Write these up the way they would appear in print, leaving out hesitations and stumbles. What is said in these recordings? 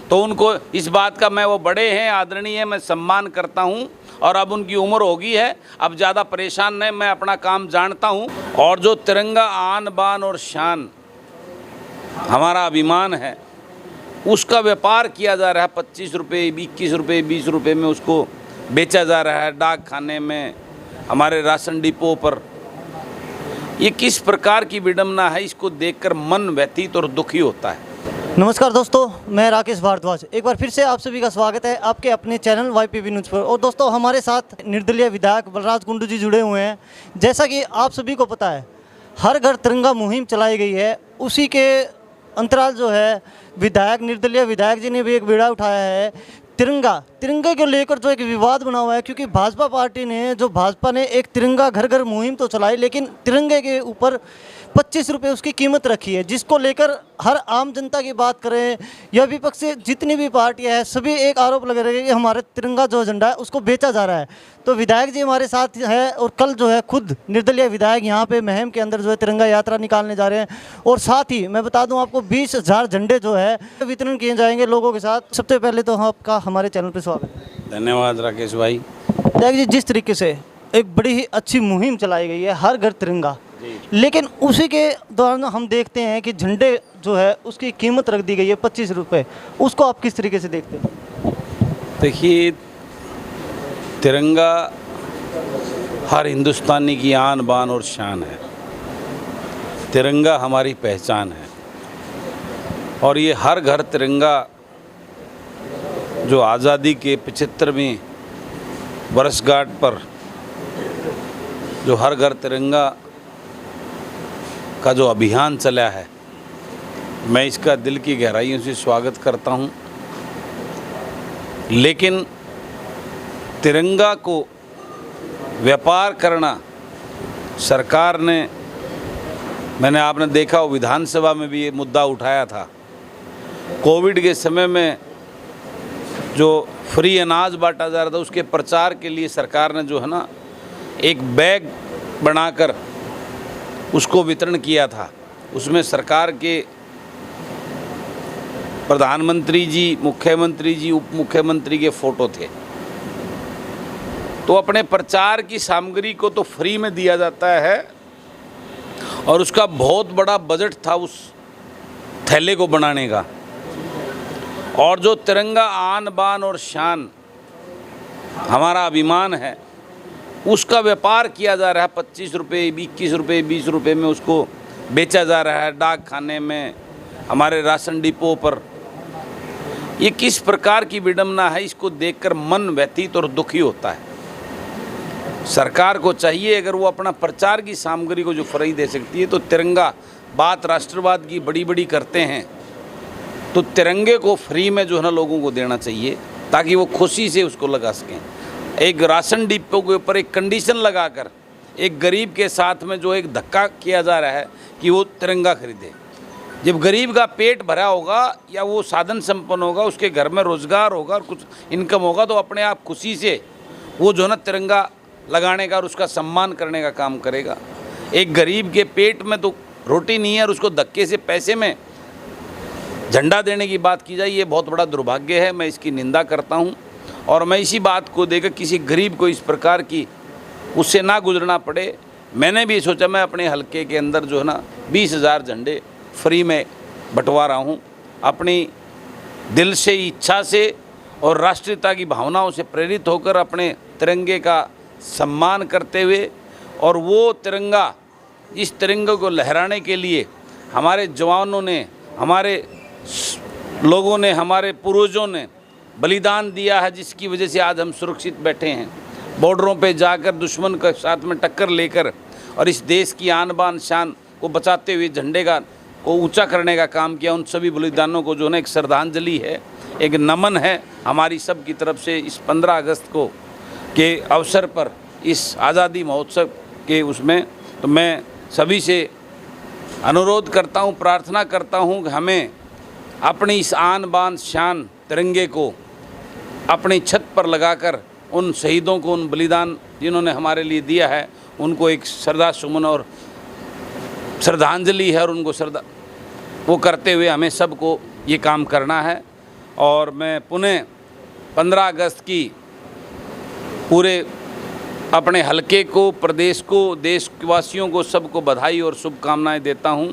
तो उनको इस बात का, मैं वो बड़े हैं, आदरणीय है, मैं सम्मान करता हूँ। और अब उनकी उम्र हो गई है, अब ज़्यादा परेशान नहीं, मैं अपना काम जानता हूँ। और जो तिरंगा आन बान और शान हमारा अभिमान है, उसका व्यापार किया जा रहा है। 25 रुपये, 21 रुपये, 20 रुपये में उसको बेचा जा रहा है डाक खाने में, हमारे राशन डिपो पर। ये किस प्रकार की विडंबना है, इसको देखकर मन व्यथित और दुखी होता है। नमस्कार दोस्तों, मैं राकेश भारद्वाज। एक बार फिर से आप सभी का स्वागत है आपके अपने चैनल YPB न्यूज़ पर। और दोस्तों, हमारे साथ निर्दलीय विधायक बलराज कुंडू जी जुड़े हुए हैं। जैसा कि आप सभी को पता है, हर घर तिरंगा मुहिम चलाई गई है। उसी के अंतराल जो है, विधायक निर्दलीय विधायक जी ने भी एक बीड़ा उठाया है। तिरंगे को लेकर जो एक विवाद बना हुआ है, क्योंकि भाजपा ने एक तिरंगा घर घर मुहिम तो चलाई, लेकिन तिरंगे के ऊपर 25 रुपये उसकी कीमत रखी है, जिसको लेकर हर आम जनता की बात करें या विपक्ष से जितनी भी पार्टियां हैं, सभी एक आरोप लगा रहे हैं कि हमारे तिरंगा जो झंडा है उसको बेचा जा रहा है। तो विधायक जी हमारे साथ है, और कल जो है खुद निर्दलीय विधायक यहाँ पे महम के अंदर जो है तिरंगा यात्रा निकालने जा रहे हैं। और साथ ही मैं बता दूं आपको, 20,000 झंडे जो है वितरण किए जाएंगे लोगों के साथ। सबसे पहले तो आपका हमारे चैनल पर स्वागत है। धन्यवाद राकेश भाई। विधायक जी, जिस तरीके से एक बड़ी ही अच्छी मुहिम चलाई गई है, हर घर तिरंगा, लेकिन उसी के दौरान हम देखते हैं कि झंडे जो है उसकी कीमत रख दी गई है 25 रुपये। उसको आप किस तरीके से देखते हैं? देखिए, तिरंगा हर हिंदुस्तानी की आन बान और शान है। तिरंगा हमारी पहचान है। और ये हर घर तिरंगा जो आज़ादी के 75वें वर्षगांठ पर जो हर घर तिरंगा का जो अभियान चला है, मैं इसका दिल की गहराइयों से स्वागत करता हूं। लेकिन तिरंगा को व्यापार करना सरकार ने, मैंने आपने देखा हो विधानसभा में भी ये मुद्दा उठाया था। कोविड के समय में जो फ्री अनाज बांटा जा रहा था, उसके प्रचार के लिए सरकार ने जो है ना, एक बैग बनाकर उसको वितरण किया था। उसमें सरकार के प्रधानमंत्री जी, मुख्यमंत्री जी, उप मुख्यमंत्री के फ़ोटो थे। तो अपने प्रचार की सामग्री को तो फ्री में दिया जाता है, और उसका बहुत बड़ा बजट था उस थैले को बनाने का। और जो तिरंगा आन बान और शान हमारा अभिमान है, उसका व्यापार किया जा रहा है। 25 रुपये, 21 रुपये, 20 रुपये में उसको बेचा जा रहा है डाक खाने में, हमारे राशन डिपो पर। ये किस प्रकार की विडंबना है, इसको देखकर मन व्यथित और दुखी होता है। सरकार को चाहिए, अगर वो अपना प्रचार की सामग्री को जो फ्री दे सकती है, तो तिरंगा, बात राष्ट्रवाद की बड़ी बड़ी करते हैं, तो तिरंगे को फ्री में जो है ना लोगों को देना चाहिए, ताकि वो खुशी से उसको लगा सकें। एक राशन डिपो के ऊपर एक कंडीशन लगाकर एक गरीब के साथ में जो एक धक्का किया जा रहा है कि वो तिरंगा खरीदे। जब गरीब का पेट भरा होगा या वो साधन संपन्न होगा, उसके घर में रोज़गार होगा और कुछ इनकम होगा, तो अपने आप खुशी से वो जो है ना तिरंगा लगाने का और उसका सम्मान करने का काम करेगा। एक गरीब के पेट में तो रोटी नहीं है और उसको धक्के से पैसे में झंडा देने की बात की जाए, ये बहुत बड़ा दुर्भाग्य है। मैं इसकी निंदा करता हूँ। और मैं इसी बात को देकर किसी गरीब को इस प्रकार की उससे ना गुजरना पड़े, मैंने भी सोचा मैं अपने हलके के अंदर जो है ना 20,000 झंडे फ्री में बंटवा रहा हूँ, अपनी दिल से, इच्छा से और राष्ट्रीयता की भावनाओं से प्रेरित होकर, अपने तिरंगे का सम्मान करते हुए। और वो तिरंगा, इस तिरंगे को लहराने के लिए हमारे जवानों ने, हमारे लोगों ने, हमारे पूर्वजों ने बलिदान दिया है, जिसकी वजह से आज हम सुरक्षित बैठे हैं। बॉर्डरों पे जाकर दुश्मन के साथ में टक्कर लेकर और इस देश की आन बान शान को बचाते हुए झंडे को ऊंचा करने का काम किया। उन सभी बलिदानों को जो है एक श्रद्धांजलि है, एक नमन है हमारी सब की तरफ से। इस 15 अगस्त को के अवसर पर, इस आज़ादी महोत्सव के उसमें, तो मैं सभी से अनुरोध करता हूँ, प्रार्थना करता हूँ कि हमें अपनी इस आन बान शान तिरंगे को अपनी छत पर लगाकर उन शहीदों को, उन बलिदान जिन्होंने हमारे लिए दिया है, उनको एक श्रद्धा सुमन और श्रद्धांजलि है, और उनको वो करते हुए हमें सबको ये काम करना है। और मैं पुनः 15 अगस्त की पूरे अपने हलके को, प्रदेश को, देशवासियों को सबको बधाई और शुभकामनाएं देता हूं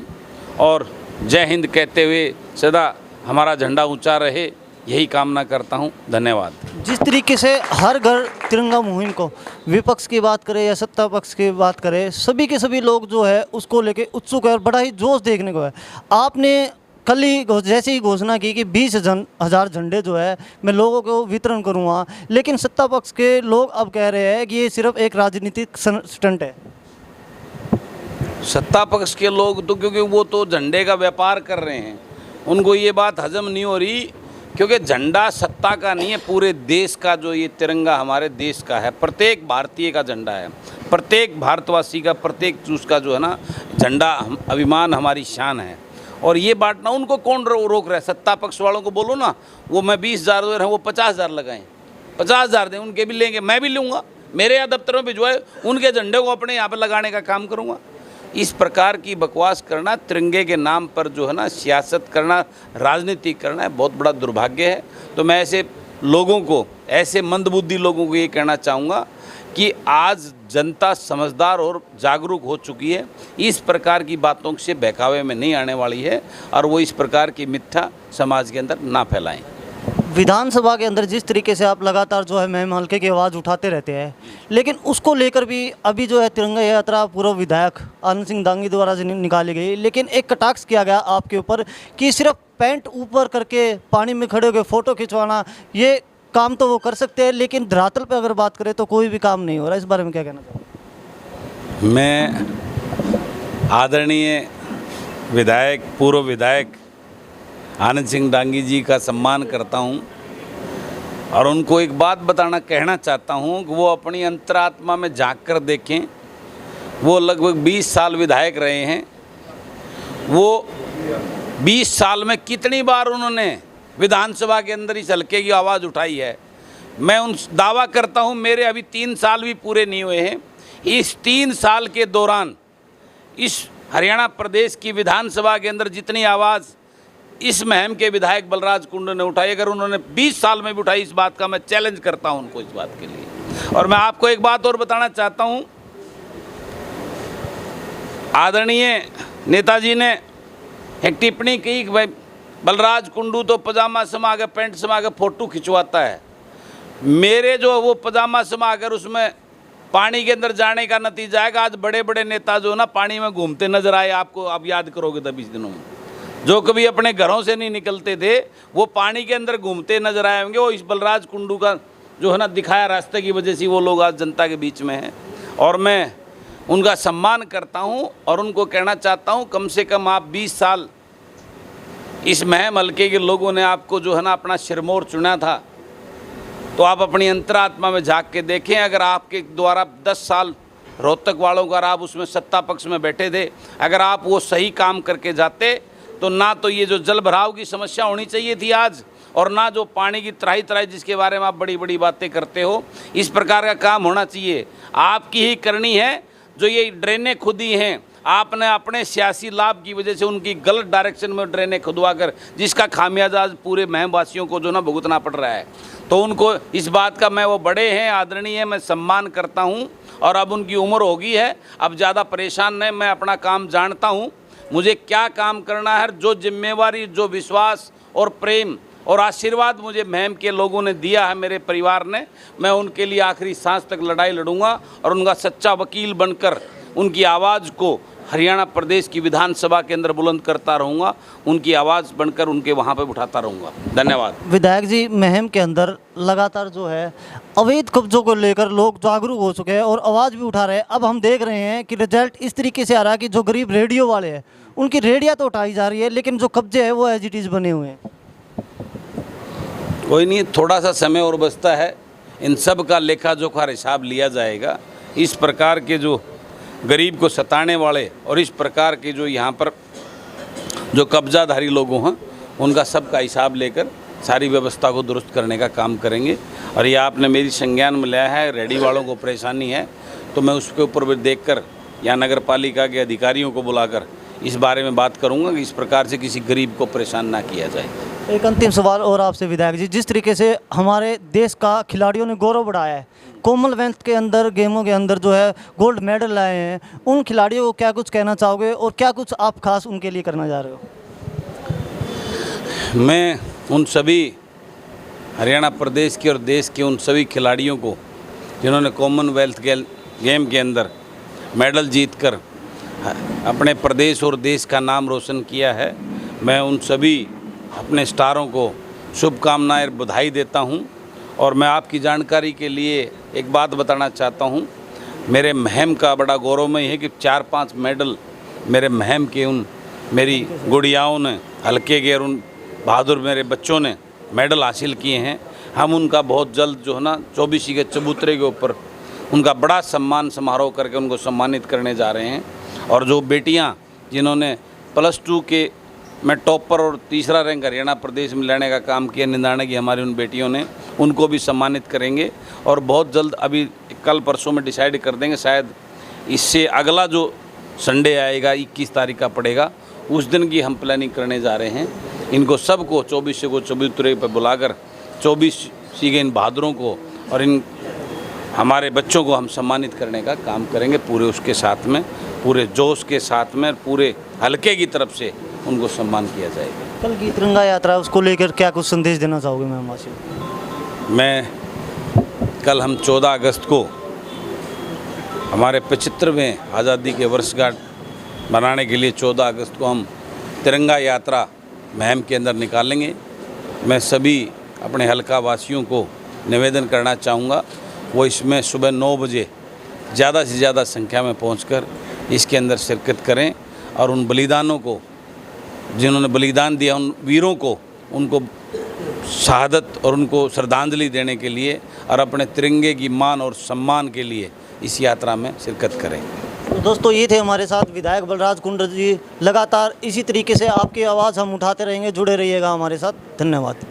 और जय हिंद कहते हुए सदा हमारा झंडा ऊंचा रहे, यही कामना करता हूं। धन्यवाद। जिस तरीके से हर घर तिरंगा मुहिम को, विपक्ष की बात करें या सत्ता पक्ष की बात करें, सभी के सभी लोग जो है उसको लेके उत्सुक है और बड़ा ही जोश देखने को है। आपने कल ही जैसे ही घोषणा की कि 20,000 झंडे जो है मैं लोगों को वितरण करूँगा, लेकिन सत्ता पक्ष के लोग अब कह रहे हैं कि ये सिर्फ एक राजनीतिक स्टंट है। सत्ता पक्ष के लोग तो क्योंकि वो तो झंडे का व्यापार कर रहे हैं, उनको ये बात हजम नहीं हो रही, क्योंकि झंडा सत्ता का नहीं है, पूरे देश का जो ये तिरंगा हमारे देश का है, प्रत्येक भारतीय का झंडा है, प्रत्येक भारतवासी का, प्रत्येक चूस का जो है ना झंडा अभिमान हमारी शान है। और ये बांटना उनको कौन रोक रहा है? सत्ता पक्ष वालों को बोलो ना, वो मैं 20,000 दे रहा हूँ, वो 50,000 लगाएं, 50,000 दें, उनके भी लेंगे, मैं भी लूँगा, मेरे यहाँ दफ्तर में भिजवाए, उनके झंडे को अपने यहाँ पर लगाने का काम करूँगा। इस प्रकार की बकवास करना, तिरंगे के नाम पर जो है ना सियासत करना, राजनीति करना है, बहुत बड़ा दुर्भाग्य है। तो मैं ऐसे लोगों को, ऐसे मंदबुद्धि लोगों को ये कहना चाहूँगा कि आज जनता समझदार और जागरूक हो चुकी है, इस प्रकार की बातों से बहकावे में नहीं आने वाली है और वो इस प्रकार की मिथ्या समाज के अंदर ना फैलाएं। विधानसभा के अंदर जिस तरीके से आप लगातार जो है मुहिम हल्के की आवाज़ उठाते रहते हैं, लेकिन उसको लेकर भी अभी जो है तिरंगा यात्रा पूर्व विधायक आनंद सिंह दांगी द्वारा निकाली गई, लेकिन एक कटाक्ष किया गया आपके ऊपर कि सिर्फ पैंट ऊपर करके पानी में खड़े होकर फ़ोटो खिंचवाना, ये काम तो वो कर सकते हैं, लेकिन धरातल पे अगर बात करें तो कोई भी काम नहीं हो रहा। इस बारे में क्या कहना चाहते हैं? मैं आदरणीय विधायक, पूर्व विधायक आनंद सिंह दांगी जी का सम्मान करता हूं और उनको एक बात कहना चाहता हूं कि वो अपनी अंतरात्मा में झांक कर देखें। वो लगभग 20 साल विधायक रहे हैं, वो 20 साल में कितनी बार उन्होंने विधानसभा के अंदर इस हल्के की आवाज़ उठाई है। मैं उन दावा करता हूं, मेरे अभी 3 साल भी पूरे नहीं हुए हैं, इस 3 साल के दौरान इस हरियाणा प्रदेश की विधानसभा के अंदर जितनी आवाज़ इस मुहिम के विधायक बलराज कुंडू ने उठाई, अगर उन्होंने 20 साल में भी उठाई, इस बात का मैं चैलेंज करता हूं उनको इस बात के लिए। और मैं आपको एक बात और बताना चाहता हूं, आदरणीय नेताजी ने एक टिप्पणी की कि भाई बलराज कुंडू तो पजामा समा के, पैंट समा के फ़ोटो खिंचवाता है। मेरे जो वो पजामा समा कर उसमें पानी के अंदर जाने का नतीजा है कि आज बड़े बड़े नेता जो ना पानी में घूमते नजर आए, आपको आप याद करोगे तब इस दिनों में, जो कभी अपने घरों से नहीं निकलते थे वो पानी के अंदर घूमते नजर आए होंगे। वो इस बलराज कुंडू का जो है ना दिखाया रास्ते की वजह से वो लोग आज जनता के बीच में हैं और मैं उनका सम्मान करता हूं और उनको कहना चाहता हूं, कम से कम आप 20 साल इस मुहिम हल्के के लोगों ने आपको जो है ना अपना सिरमौर चुना था, तो आप अपनी अंतरात्मा में झांक के देखें। अगर आपके द्वारा 10 साल रोहतक वालों का आप उसमें सत्ता पक्ष में बैठे थे, अगर आप वो सही काम करके जाते तो ना तो ये जो जल भराव की समस्या होनी चाहिए थी आज, और ना जो पानी की त्राही त्राही जिसके बारे में आप बड़ी बड़ी बातें करते हो, इस प्रकार का काम होना चाहिए। आपकी ही करनी है। जो ये ड्रेनें खुदी हैं, आपने अपने सियासी लाभ की वजह से उनकी गलत डायरेक्शन में ड्रेनें खुदवा कर, जिसका खामियाजा आज पूरे महमवासियों को जो ना भुगतना पड़ रहा है। तो उनको इस बात का, मैं वो बड़े हैं, आदरणीय, मैं सम्मान करता हूँ और अब उनकी उम्र हो गई है, अब ज़्यादा परेशान नहीं, मैं अपना काम जानता हूँ, मुझे क्या काम करना है। जो जिम्मेवारी, जो विश्वास और प्रेम और आशीर्वाद मुझे मुहिम के लोगों ने दिया है, मेरे परिवार ने, मैं उनके लिए आखिरी सांस तक लड़ाई लड़ूंगा और उनका सच्चा वकील बनकर उनकी आवाज़ को हरियाणा प्रदेश की विधानसभा के अंदर बुलंद करता रहूँगा, उनकी आवाज़ बनकर उनके वहाँ पर उठाता रहूँगा। धन्यवाद। विधायक जी, मुहिम के अंदर लगातार जो है अवैध कब्जों को लेकर लोग जागरूक हो चुके हैं और आवाज़ भी उठा रहे हैं। अब हम देख रहे हैं कि रिजल्ट इस तरीके से आ रहा है कि जो गरीब रेडियो वाले हैं उनकी रेडिया तो उठाई जा रही है, लेकिन जो कब्जे हैं वो एज इट इज़ बने हुए हैं। कोई नहीं, थोड़ा सा समय और बचता है, इन सब का लेखा जोखा हिसाब लिया जाएगा। इस प्रकार के जो गरीब को सताने वाले और इस प्रकार के जो यहाँ पर जो कब्जाधारी लोगों हैं, उनका सबका हिसाब लेकर सारी व्यवस्था को दुरुस्त करने का काम करेंगे। और ये आपने मेरी संज्ञान में लिया है, रेडी वालों को परेशानी है, तो मैं उसके ऊपर भी देखकर या नगर पालिका के अधिकारियों को बुलाकर इस बारे में बात करूँगा कि इस प्रकार से किसी गरीब को परेशान ना किया जाए। एक अंतिम सवाल और आपसे विधायक जी, जिस तरीके से हमारे देश का खिलाड़ियों ने गौरव बढ़ाया है, कॉमनवेल्थ के अंदर गेमों के अंदर जो है गोल्ड मेडल लाए हैं, उन खिलाड़ियों को क्या कुछ कहना चाहोगे और क्या कुछ आप खास उनके लिए करना चाह रहे हो? मैं उन सभी हरियाणा प्रदेश के और देश के उन सभी खिलाड़ियों को जिन्होंने कॉमनवेल्थ गेम के अंदर मेडल जीतकर अपने प्रदेश और देश का नाम रोशन किया है, मैं उन सभी अपने स्टारों को शुभकामनाएं और बधाई देता हूं। और मैं आपकी जानकारी के लिए एक बात बताना चाहता हूं, मेरे महम का बड़ा गौरवमय है कि 4-5 मेडल मेरे महम के उन मेरी गुड़ियाओं ने, हल्के के और उन बहादुर मेरे बच्चों ने मेडल हासिल किए हैं। हम उनका बहुत जल्द जो है ना 24 के चबूतरे के ऊपर उनका बड़ा सम्मान समारोह करके उनको सम्मानित करने जा रहे हैं। और जो बेटियां जिन्होंने +2 के में टॉपर और 3रा रैंक हरियाणा प्रदेश में लेने का काम किया, निंदाने की हमारी उन बेटियों ने, उनको भी सम्मानित करेंगे। और बहुत जल्द अभी कल परसों में डिसाइड कर देंगे, शायद इससे अगला जो संडे आएगा 21 तारीख का पड़ेगा, उस दिन की हम प्लानिंग करने जा रहे हैं। इनको सबको 24 को चबूतरे पर बुलाकर 24 के इन बहादुरों को और इन हमारे बच्चों को हम सम्मानित करने का काम करेंगे, पूरे उसके साथ में, पूरे जोश के साथ में, पूरे हल्के की तरफ से उनको सम्मान किया जाएगा। कल की तिरंगा यात्रा, उसको लेकर क्या कुछ संदेश देना चाहोगे मैम वासियों? मैं कल हम 14 अगस्त को हमारे 75वें आज़ादी के वर्षगांठ मनाने के लिए 14 अगस्त को हम तिरंगा यात्रा महम के अंदर निकालेंगे। मैं सभी अपने हल्का वासियों को निवेदन करना चाहूँगा, वो इसमें सुबह 9 बजे ज़्यादा से ज़्यादा संख्या में पहुंचकर इसके अंदर शिरकत करें और उन बलिदानों को, जिन्होंने बलिदान दिया, उन वीरों को, उनको शहादत और उनको श्रद्धांजलि देने के लिए और अपने तिरंगे की मान और सम्मान के लिए इस यात्रा में शिरकत करें। तो दोस्तों, ये थे हमारे साथ विधायक बलराज कुंडू जी। लगातार इसी तरीके से आपकी आवाज़ हम उठाते रहेंगे, जुड़े रहिएगा हमारे साथ। धन्यवाद।